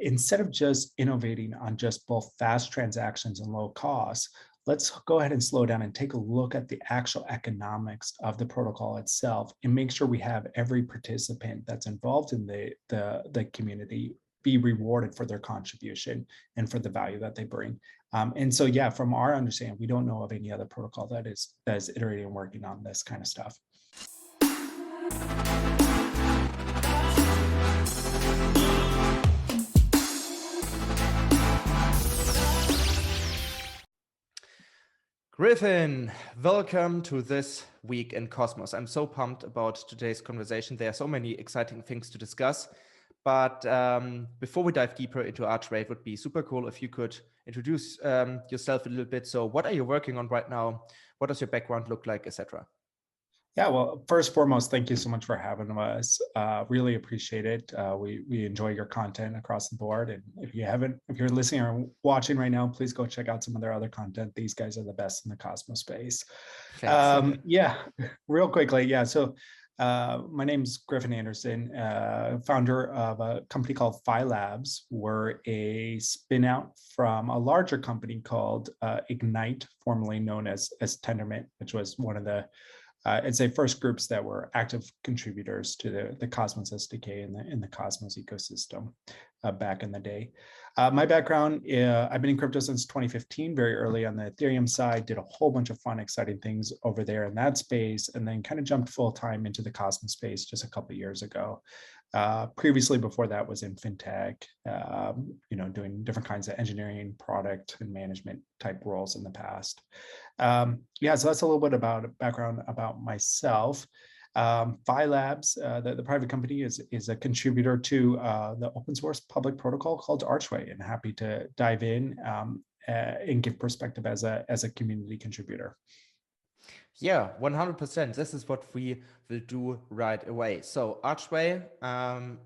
instead of just innovating on just both fast transactions and low costs, let's go ahead and slow down and take a look at the actual economics of the protocol itself and make sure we have every participant that's involved in the community be rewarded for their contribution and for the value that they bring. And so, yeah, from our understanding, we don't know of any other protocol that is iterating and working on this kind of stuff. Griffin, welcome to this week in Cosmos. I'm so pumped about today's conversation. There are so many exciting things to discuss. But before we dive deeper into Archway, it would be super cool if you could introduce yourself a little bit. So what are you working on right now? What does your background look like, etc.? Yeah, well, first and foremost, thank you so much for having us. Really appreciate it. We enjoy your content across the board. And if you're listening or watching right now, please go check out some of their other content. These guys are the best in the Cosmos space. Yeah, real quickly. Yeah, so my name's Griffin Anderson, founder of a company called Phi Labs. We're a spin out from a larger company called Ignite, formerly known as Tendermint, which was one of the I'd say first groups that were active contributors to the Cosmos SDK in the Cosmos ecosystem back in the day. My background, I've been in crypto since 2015, very early on the Ethereum side, did a whole bunch of fun, exciting things over there in that space, and then kind of jumped full time into the Cosmos space just a couple of years ago. Previously, before that, was in fintech, doing different kinds of engineering, product, and management type roles in the past. Yeah, so that's a little bit about background about myself. Phi Labs, the private company, is a contributor to the open source public protocol called Archway, and happy to dive in and give perspective as a community contributor. Yeah, 100%. This is what we will do right away. So Archway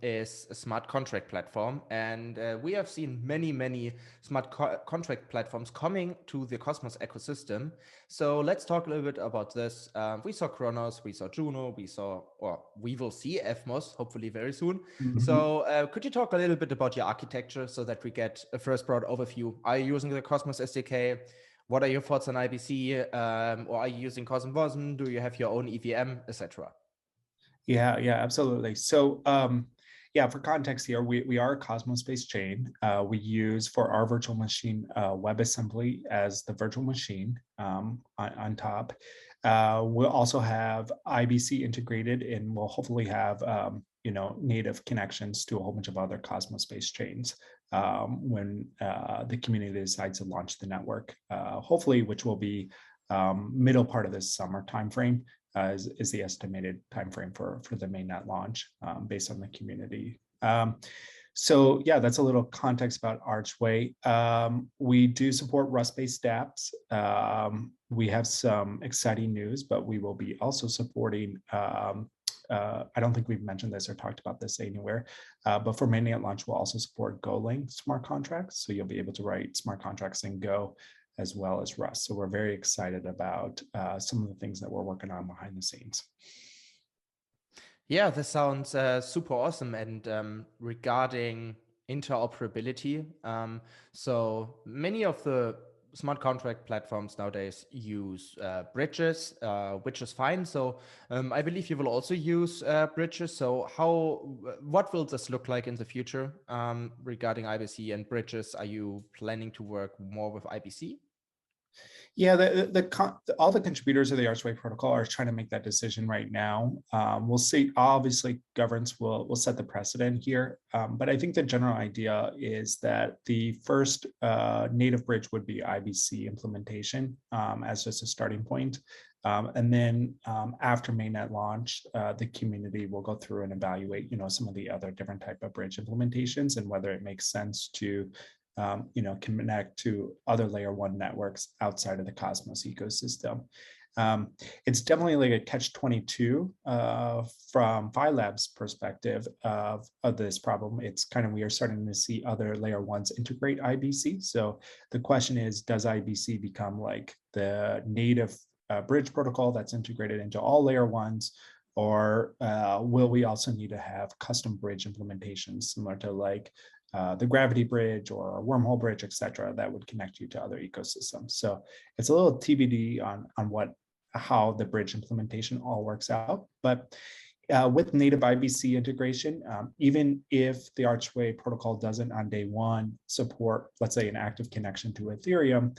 is a smart contract platform, and we have seen many smart contract platforms coming to the Cosmos ecosystem. So let's talk a little bit about this. We saw Kronos, we saw Juno, we will see Evmos hopefully very soon. Mm-hmm. So could you talk a little bit about your architecture so that we get a first broad overview? Are you using the Cosmos SDK? What are your thoughts on IBC? Or are you using Cosm? Do you have your own EVM, etc.? Yeah, absolutely. So yeah, for context here, we are a Cosmos-based chain. We use for our virtual machine WebAssembly as the virtual machine on top. We'll also have IBC integrated, and we'll hopefully have native connections to a whole bunch of other Cosmos-based chains when the community decides to launch the network, hopefully, which will be middle part of this summer timeframe. Is the estimated timeframe for the mainnet launch based on the community. So yeah, that's a little context about Archway. We do support Rust-based dApps. We have some exciting news, but we will be also supporting, I don't think we've mentioned this or talked about this anywhere, but for mainnet launch, we'll also support Golang smart contracts. So you'll be able to write smart contracts in Go as well as Rust. So we're very excited about some of the things that we're working on behind the scenes. Yeah, this sounds super awesome. And regarding interoperability, so many of the smart contract platforms nowadays use bridges, which is fine. So I believe you will also use bridges. So what will this look like in the future regarding IBC and bridges? Are you planning to work more with IBC? Yeah, all the contributors of the Archway protocol are trying to make that decision right now. We'll see. Obviously, governance will set the precedent here, but I think the general idea is that the first native bridge would be IBC implementation as just a starting point. And then after mainnet launch, the community will go through and evaluate, some of the other different type of bridge implementations and whether it makes sense to connect to other layer 1 networks outside of the Cosmos ecosystem. It's definitely like a catch-22 from Phi Labs perspective of this problem. It's kind of, we are starting to see other layer 1s integrate IBC. So the question is, does IBC become like the native bridge protocol that's integrated into all layer 1s? Or will we also need to have custom bridge implementations similar to like the gravity bridge or a wormhole bridge, et cetera, that would connect you to other ecosystems. So it's a little TBD on how the bridge implementation all works out. But with native IBC integration, even if the Archway protocol doesn't on day one support, let's say, an active connection to Ethereum,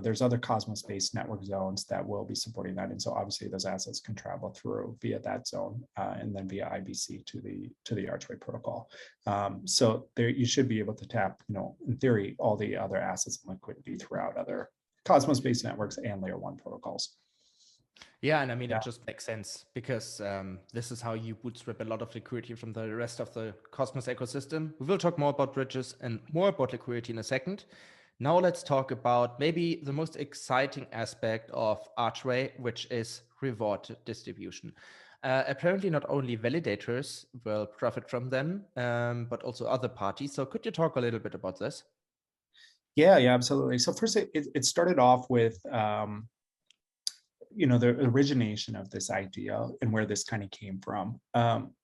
there's other Cosmos-based network zones that will be supporting that, and so obviously those assets can travel through via that zone and then via IBC to the Archway protocol. So there you should be able to tap, in theory, all the other assets and liquidity throughout other Cosmos-based networks and layer 1 protocols. Yeah, and I mean, it just makes sense because this is how you bootstrap a lot of liquidity from the rest of the Cosmos ecosystem. We will talk more about bridges and more about liquidity in a second. Now let's talk about maybe the most exciting aspect of Archway, which is reward distribution. Apparently, not only validators will profit from them, but also other parties. So could you talk a little bit about this? Yeah, absolutely. So first, it started off with the origination of this idea and where this kind of came from.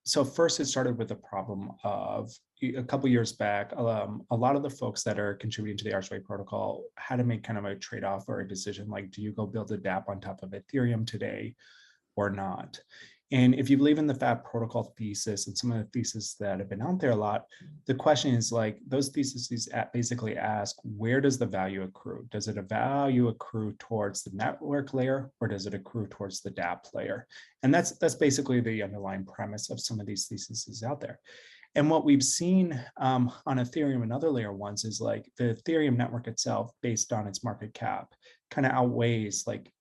So first, it started with the problem of a couple of years back, a lot of the folks that are contributing to the Archway protocol had to make kind of a trade-off or a decision, like, do you go build a dApp on top of Ethereum today or not? And if you believe in the FAT protocol thesis and some of the theses that have been out there a lot, the question is, like, those theses basically ask, where does the value accrue? Does it a value accrue towards the network layer, or does it accrue towards the dApp layer? And that's basically the underlying premise of some of these theses out there. And what we've seen on Ethereum and other layer ones is, like, the Ethereum network itself, based on its market cap, kind of outweighs, like,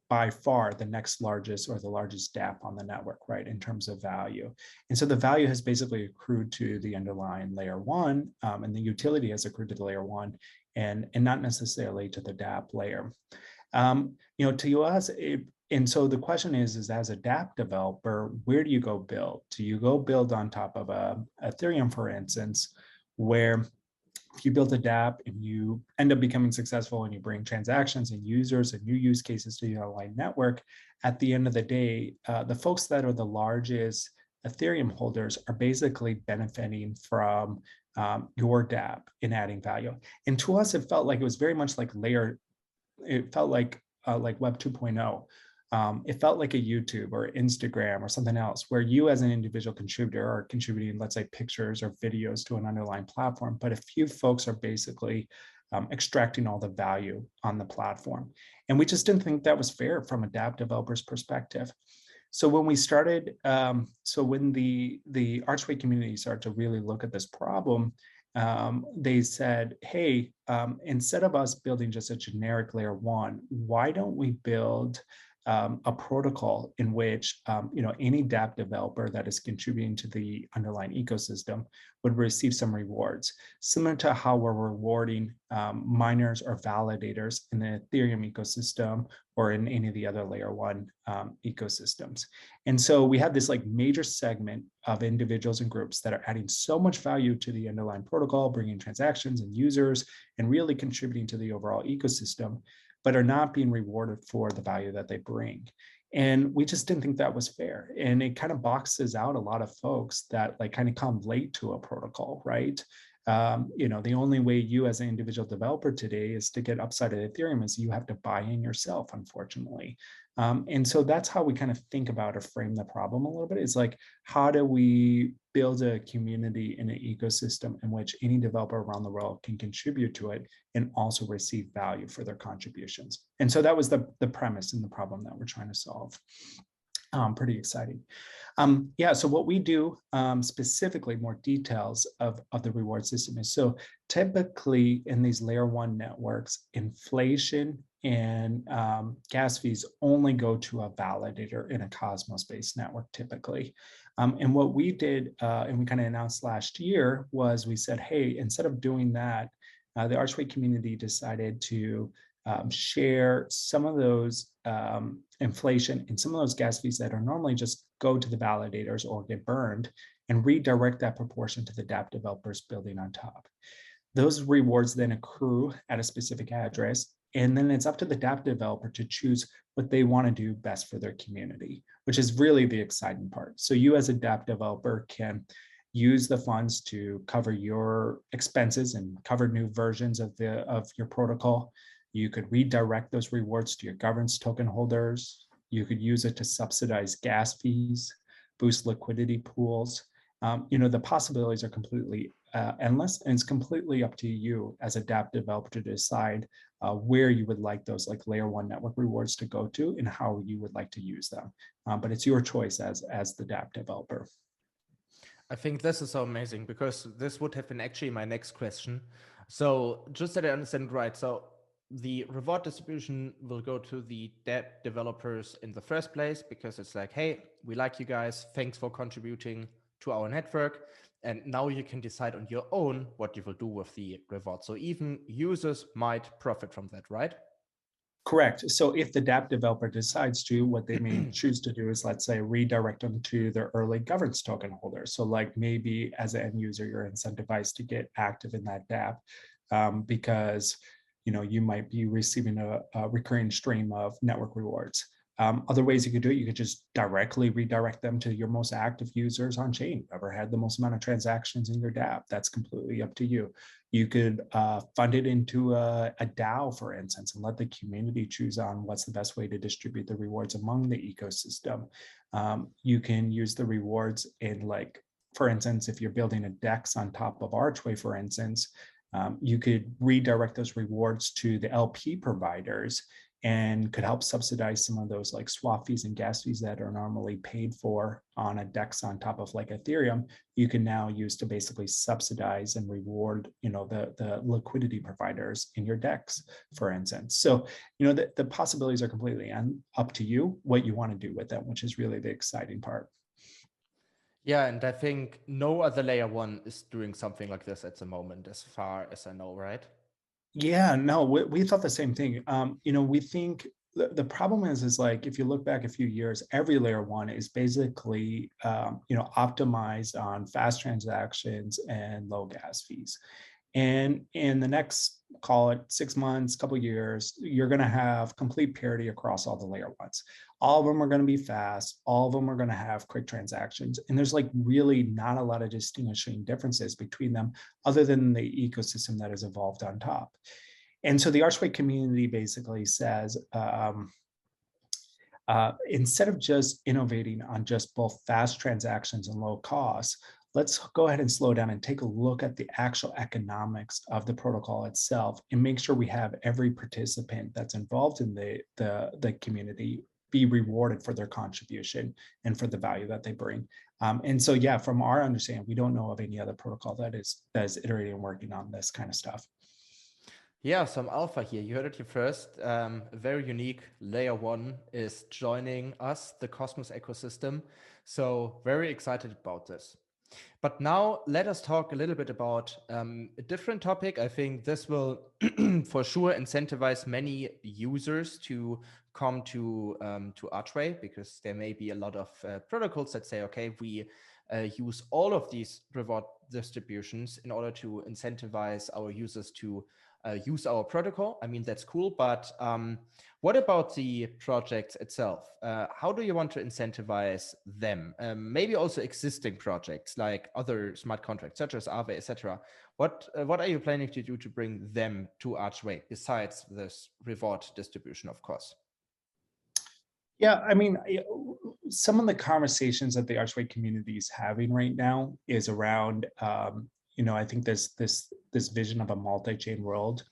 by far the next largest or the largest dApp on the network, right, in terms of value. And so the value has basically accrued to the underlying layer 1, and the utility has accrued to the layer 1, and not necessarily to the dApp layer. To us, and so the question is as a dApp developer, where do you go build? Do you go build on top of Ethereum, for instance, where if you build a dApp and you end up becoming successful and you bring transactions and users and new use cases to the online network, at the end of the day, the folks that are the largest Ethereum holders are basically benefiting from your dApp in adding value. And to us, it felt like it was very much like it felt like Web 2.0. It felt like a YouTube or Instagram or something else, where you as an individual contributor are contributing, let's say, pictures or videos to an underlying platform, but a few folks are basically extracting all the value on the platform. And we just didn't think that was fair from a dApp developer's perspective. So when we started, when the Archway community started to really look at this problem, they said, hey, instead of us building just a generic layer 1, why don't we build a protocol in which any dApp developer that is contributing to the underlying ecosystem would receive some rewards, similar to how we're rewarding miners or validators in the Ethereum ecosystem or in any of the other layer 1 ecosystems. And so we have this, like, major segment of individuals and groups that are adding so much value to the underlying protocol, bringing transactions and users and really contributing to the overall ecosystem, but are not being rewarded for the value that they bring. And we just didn't think that was fair. And it kind of boxes out a lot of folks that, like, kind of come late to a protocol, right? The only way you as an individual developer today is to get upside of Ethereum is you have to buy in yourself, unfortunately. And so that's how we kind of think about or frame the problem a little bit. It's like, how do we build a community in an ecosystem in which any developer around the world can contribute to it and also receive value for their contributions? And so that was the premise and the problem that we're trying to solve. Pretty exciting. So what we do, specifically more details of the reward system is, so typically in these layer 1 networks, inflation and gas fees only go to a validator in a Cosmos-based network typically. And what we did, and we kind of announced last year, was we said, hey, instead of doing that, the Archway community decided to share some of those inflation and some of those gas fees that are normally just go to the validators or get burned, and redirect that proportion to the dApp developers building on top. Those rewards then accrue at a specific address, and then it's up to the dApp developer to choose what they want to do best for their community, which is really the exciting part. So you as a dApp developer can use the funds to cover your expenses and cover new versions of your protocol. You could redirect those rewards to your governance token holders. You could use it to subsidize gas fees, boost liquidity pools. The possibilities are completely endless, and it's completely up to you as a dApp developer to decide where you would like those like layer one network rewards to go to and how you would like to use them. But it's your choice as the dApp developer. I think this is so amazing, because this would have been actually my next question. So just that I understand right, so the reward distribution will go to the dApp developers in the first place, because it's like, hey, we like you guys, thanks for contributing to our network. And now you can decide on your own what you will do with the reward. So even users might profit from that, right? Correct. So if the dApp developer decides to, what they may choose to do is, let's say, redirect them to their early governance token holders. So like maybe as an end user, you're incentivized to get active in that dApp because you might be receiving a recurring stream of network rewards. Other ways you could do it, you could just directly redirect them to your most active users on chain, whoever had the most amount of transactions in your dApp. That's completely up to you. You could fund it into a DAO, for instance, and let the community choose on what's the best way to distribute the rewards among the ecosystem. You can use the rewards in, like, for instance, if you're building a DEX on top of Archway, for instance, you could redirect those rewards to the LP providers and could help subsidize some of those like swap fees and gas fees that are normally paid for on a DEX on top of like Ethereum. You can now use to basically subsidize and reward, the liquidity providers in your DEX, for instance. So, the possibilities are completely up to you what you want to do with them, which is really the exciting part. Yeah, and I think no other layer one is doing something like this at the moment, as far as I know, right? Yeah, no, we thought the same thing. We think the problem is like, if you look back a few years, every layer one is basically, optimized on fast transactions and low gas fees. And in the next, call it 6 months, couple of years, you're going to have complete parity across all the layer ones. All of them are going to be fast. All of them are going to have quick transactions. And there's like really not a lot of distinguishing differences between them other than the ecosystem that has evolved on top. And so the Archway community basically says, instead of just innovating on just both fast transactions and low costs, let's go ahead and slow down and take a look at the actual economics of the protocol itself and make sure we have every participant that's involved in the community be rewarded for their contribution and for the value that they bring. And so, yeah, from our understanding, we don't know of any other protocol that is iterating and working on this kind of stuff. Yeah, some alpha here. You heard it here first. A very unique layer one is joining us, the Cosmos ecosystem. So very excited about this. But now let us talk a little bit about a different topic. I think this will for sure incentivize many users to come to Archway, because there may be a lot of protocols that say, okay, we use all of these reward distributions in order to incentivize our users to use our protocol. I mean, that's cool, but what about the project itself? How do you want to incentivize them? Maybe also existing projects like other smart contracts, such as Aave, etc. What are you planning to do to bring them to Archway besides this reward distribution, of course? Yeah, I mean, some of the conversations that the Archway community is having right now is around, I think this vision of a multi-chain world.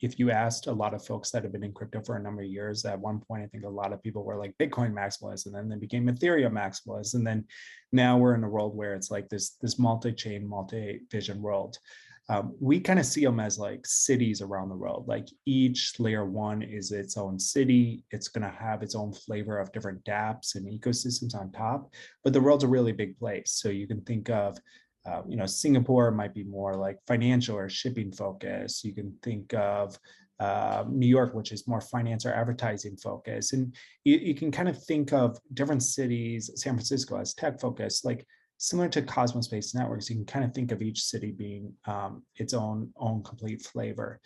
If you asked a lot of folks that have been in crypto for a number of years, at one point, I think a lot of people were like Bitcoin maximalists, and then they became Ethereum maximalists, and then now we're in a world where it's like this multi-chain, multi-vision world. We kind of see them as like cities around the world. Like each layer one is its own city. It's going to have its own flavor of different dApps and ecosystems on top. But the world's a really big place. So you can think of, Singapore might be more like financial or shipping focus. You can think of New York, which is more finance or advertising focus. And you can kind of think of different cities, San Francisco as tech focus, like similar to Cosmos-based networks. You can kind of think of each city being its own complete flavor.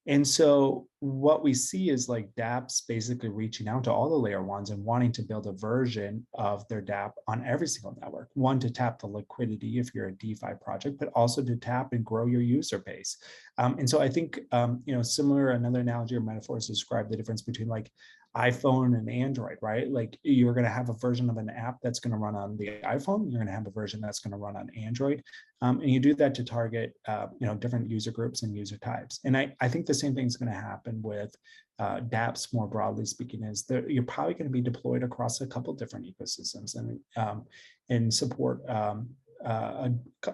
And so what we see is like dApps basically reaching out to all the layer ones and wanting to build a version of their dApp on every single network. One, to tap the liquidity if you're a DeFi project, but also to tap and grow your user base. And so I think, similar, another analogy or metaphor is to describe the difference between like iPhone and Android, right? Like you're going to have a version of an app that's going to run on the iPhone. You're going to have a version that's going to run on Android. And you do that to target, different user groups and user types. And I think the same thing is going to happen with dApps, more broadly speaking, is that you're probably going to be deployed across a couple different ecosystems and support a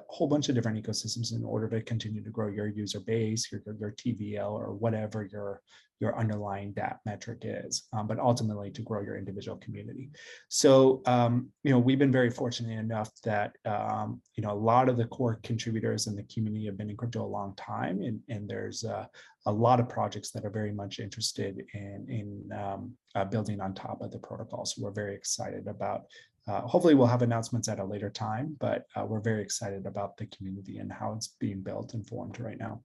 whole bunch of different ecosystems in order to continue to grow your user base, your TVL, or whatever your underlying dApp metric is, but ultimately to grow your individual community. So, we've been very fortunate enough that, a lot of the core contributors in the community have been in crypto a long time, and there's a lot of projects that are very much interested in building on top of the protocol. So we're very excited about, hopefully we'll have announcements at a later time, but we're very excited about the community and how it's being built and formed right now.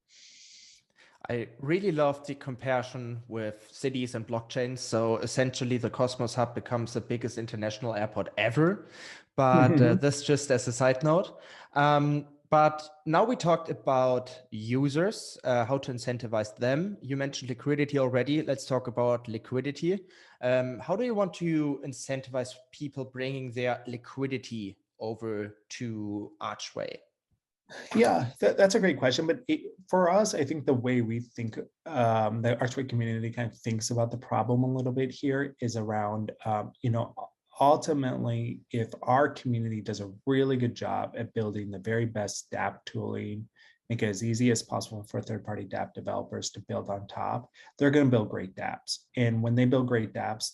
I really love the comparison with cities and blockchains. So essentially the Cosmos Hub becomes the biggest international airport ever, but that's just as a side note. But now we talked about users, how to incentivize them. You mentioned liquidity already. Let's talk about liquidity. How do you want to incentivize people bringing their liquidity over to Archway? Yeah, that's a great question. But for us, I think the way we think, the Archway community kind of thinks about the problem a little bit here is around, ultimately, if our community does a really good job at building the very best dApp tooling, make it as easy as possible for third-party dApp developers to build on top, they're going to build great dApps. And when they build great dApps,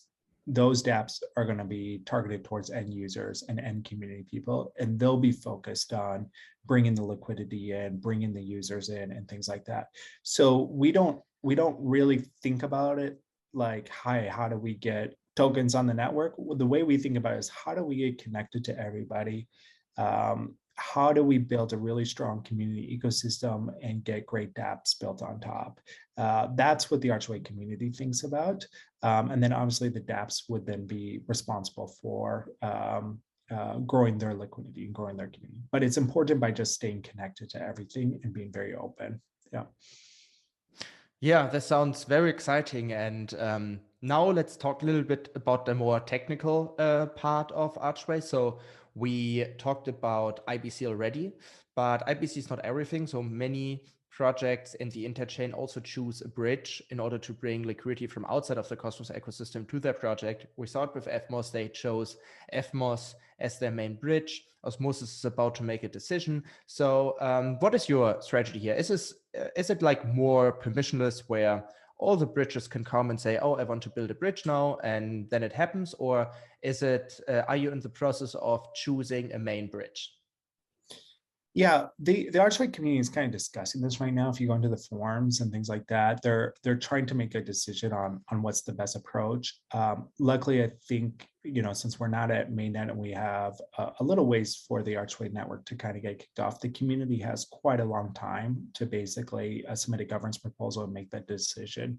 those dApps are going to be targeted towards end users and end community people, and they'll be focused on bringing the liquidity in, bringing the users in, and things like that. So we don't really think about it like, hi, how do we get tokens on the network? The way we think about it is, how do we get connected to everybody? How do we build a really strong community ecosystem and get great dApps built on top? That's what the Archway community thinks about. And then obviously the dApps would then be responsible for growing their liquidity and growing their community. But it's important by just staying connected to everything and being very open. Yeah. Yeah, that sounds very exciting. And now let's talk a little bit about the more technical part of Archway. So we talked about IBC already, but IBC is not everything. So many projects in the interchain also choose a bridge in order to bring liquidity from outside of the Cosmos ecosystem to their project. We saw it with FMOS. They chose FMOS as their main bridge. Osmosis is about to make a decision. So what is your strategy here? Is it like more permissionless where all the bridges can come and say, oh, I want to build a bridge now, and then it happens? Or is it, are you in the process of choosing a main bridge? Yeah, the Archway community is kind of discussing this right now. If you go into the forums and things like that, they're trying to make a decision on what's the best approach. Luckily, I think, since we're not at mainnet and we have a little ways for the Archway network to kind of get kicked off, the community has quite a long time to basically submit a governance proposal and make that decision.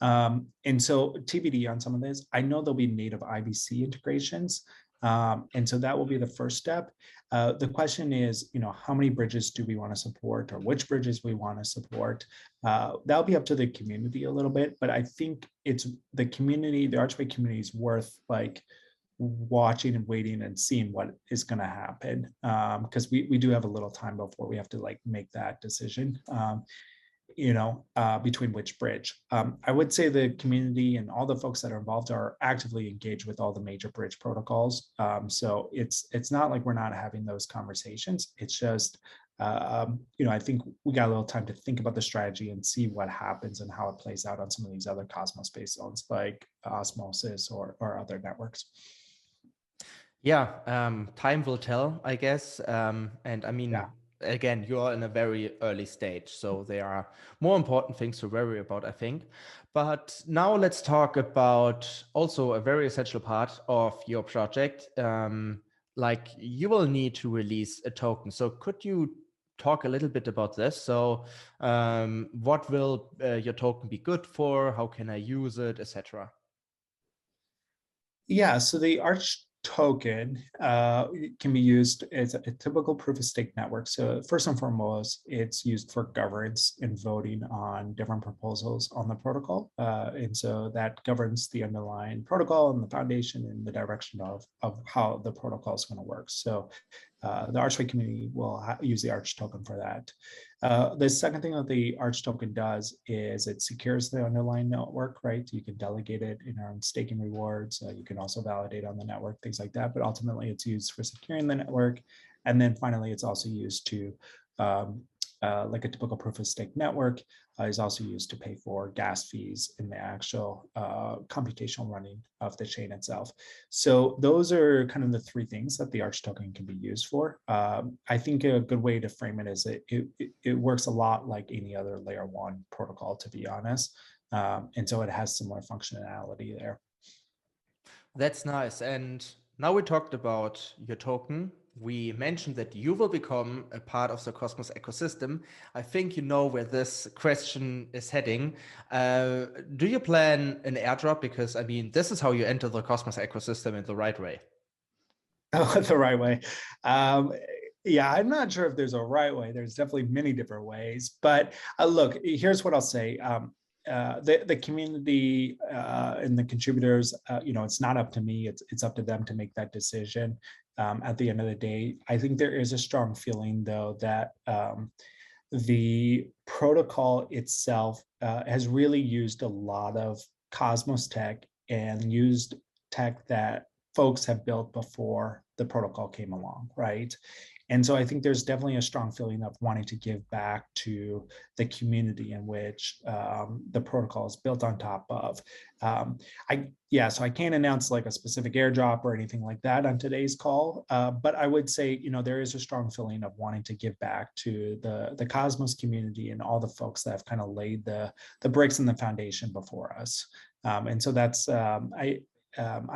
And so TBD on some of this. I know there'll be native IBC integrations. And so that will be the first step. The question is, how many bridges do we want to support, or which bridges we want to support? That'll be up to the community a little bit, but I think it's the community, the Archway community is worth like watching and waiting and seeing what is going to happen, because we do have a little time before we have to like make that decision. Between which bridge. I would say the community and all the folks that are involved are actively engaged with all the major bridge protocols. So it's not like we're not having those conversations. It's just, I think we got a little time to think about the strategy and see what happens and how it plays out on some of these other Cosmos-based zones like Osmosis or other networks. Yeah, time will tell, I guess. And I mean, yeah. Again, you are in a very early stage, so there are more important things to worry about, I think. But now let's talk about also a very essential part of your project. Like you will need to release a token. So could you talk a little bit about this. So what will your token be good for? How can I use it, etc.? Yeah, so the Arch token can be used as a typical proof of stake network. So first and foremost, it's used for governance and voting on different proposals on the protocol. And so that governs the underlying protocol and the foundation and the direction of how the protocol is going to work. So the Archway community will use the Arch token for that. The second thing that the Arch token does is it secures the underlying network, right? You can delegate it in our own staking rewards. You can also validate on the network, things like that. But ultimately, it's used for securing the network. And then finally, it's also used to, like a typical proof of stake network, is also used to pay for gas fees in the actual computational running of the chain itself. So those are kind of the three things that the Arch token can be used for. I think a good way to frame it is it works a lot like any other layer one protocol, to be honest. And so it has similar functionality there. That's nice. And now we talked about your token. We mentioned that you will become a part of the Cosmos ecosystem. I think you know where this question is heading. Do you plan an airdrop? Because I mean, this is how you enter the Cosmos ecosystem in the right way. Oh, the right way. Yeah, I'm not sure if there's a right way. There's definitely many different ways. But look, here's what I'll say. The community and the contributors, it's not up to me. It's up to them to make that decision. At the end of the day, I think there is a strong feeling, though, that the protocol itself has really used a lot of Cosmos tech and used tech that folks have built before the protocol came along, right? And so I think there's definitely a strong feeling of wanting to give back to the community in which the protocol is built on top of. So I can't announce like a specific airdrop or anything like that on today's call, but I would say, there is a strong feeling of wanting to give back to the Cosmos community and all the folks that have kind of laid the bricks and the foundation before us. And so that's, I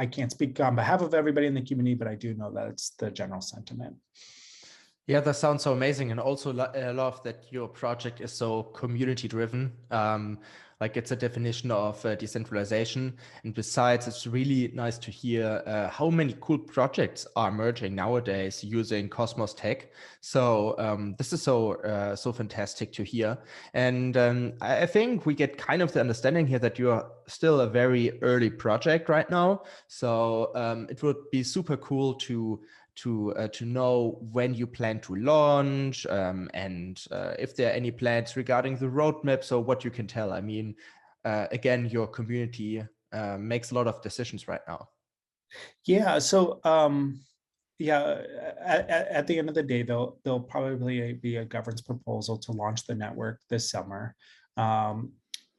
can't speak on behalf of everybody in the community, but I do know that it's the general sentiment. Yeah, that sounds so amazing. And also I love that your project is so community driven. Like it's a definition of decentralization. And besides, it's really nice to hear how many cool projects are emerging nowadays using Cosmos tech. So this is so fantastic to hear. And I think we get kind of the understanding here that you are still a very early project right now. So it would be super cool to know when you plan to launch and if there are any plans regarding the roadmap. So what you can tell, I mean, again, your community makes a lot of decisions right now. Yeah. So at the end of the day, there'll probably be a governance proposal to launch the network this summer.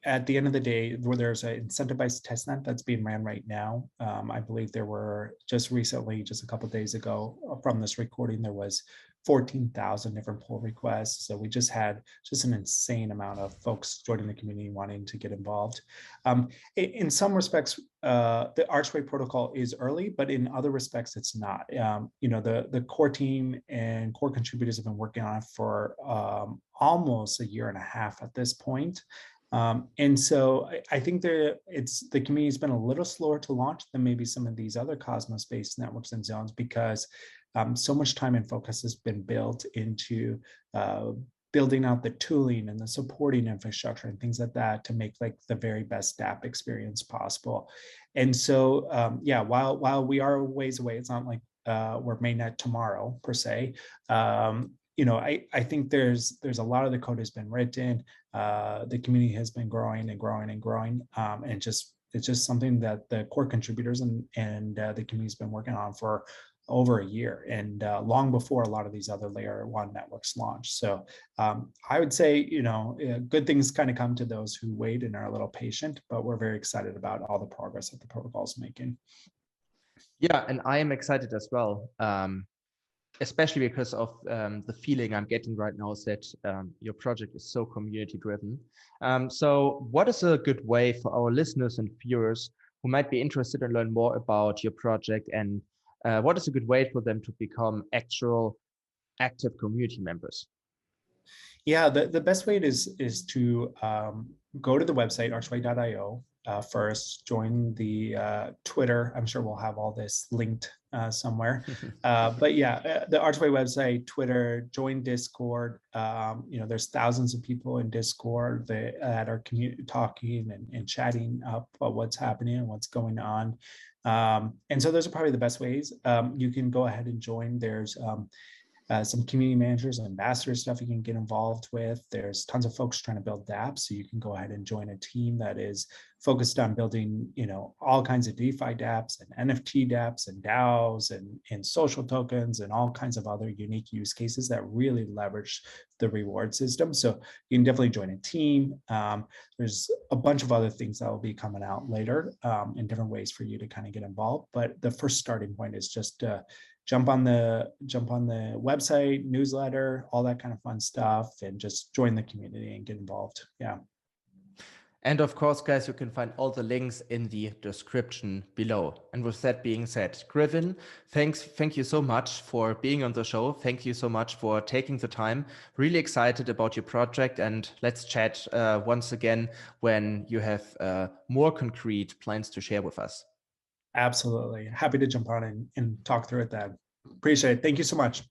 At the end of the day, where there's an incentivized testnet that's being ran right now, I believe there were just recently, just a couple of days ago from this recording, there was 14,000 different pull requests. So we just had an insane amount of folks joining the community wanting to get involved. In some respects, the Archway protocol is early, but in other respects, it's not. The core team and core contributors have been working on it for almost a year and a half at this point. And so I think the community's been a little slower to launch than maybe some of these other Cosmos-based networks and zones because so much time and focus has been built into building out the tooling and the supporting infrastructure and things like that to make like the very best dApp experience possible. And so, while we are a ways away, it's not like we're mainnet tomorrow per se. I think there's a lot of the code has been written. The community has been growing and growing and growing, and it's just something that the core contributors and the community's been working on for over a year and long before a lot of these other layer one networks launch. So I would say, good things kind of come to those who wait and are a little patient, but we're very excited about all the progress that the protocol is making. Yeah, and I am excited as well. Especially because of the feeling I'm getting right now is that your project is so community driven. So what is a good way for our listeners and viewers who might be interested in learn more about your project, and what is a good way for them to become actual active community members? Yeah, the best way is to go to the website archway.io. First, join the Twitter. I'm sure we'll have all this linked somewhere. But yeah, the Archway website, Twitter, join Discord. There's thousands of people in Discord that are talking and chatting up about what's happening and what's going on. And so those are probably the best ways. You can go ahead and join. There's some community managers and ambassador stuff you can get involved with. There's tons of folks trying to build dApps, so you can go ahead and join a team that is focused on building, all kinds of DeFi dApps and NFT dApps and DAOs and social tokens and all kinds of other unique use cases that really leverage the reward system. So you can definitely join a team. There's a bunch of other things that will be coming out later in different ways for you to kind of get involved. But the first starting point is just jump on the website, newsletter, all that kind of fun stuff, and just join the community and get involved. Yeah. And of course, guys, you can find all the links in the description below. And with that being said, Griffin, thank you so much for being on the show. Thank you so much for taking the time. Really excited about your project, and let's chat once again when you have more concrete plans to share with us. Absolutely. Happy to jump on and talk through it then. Appreciate it. Thank you so much.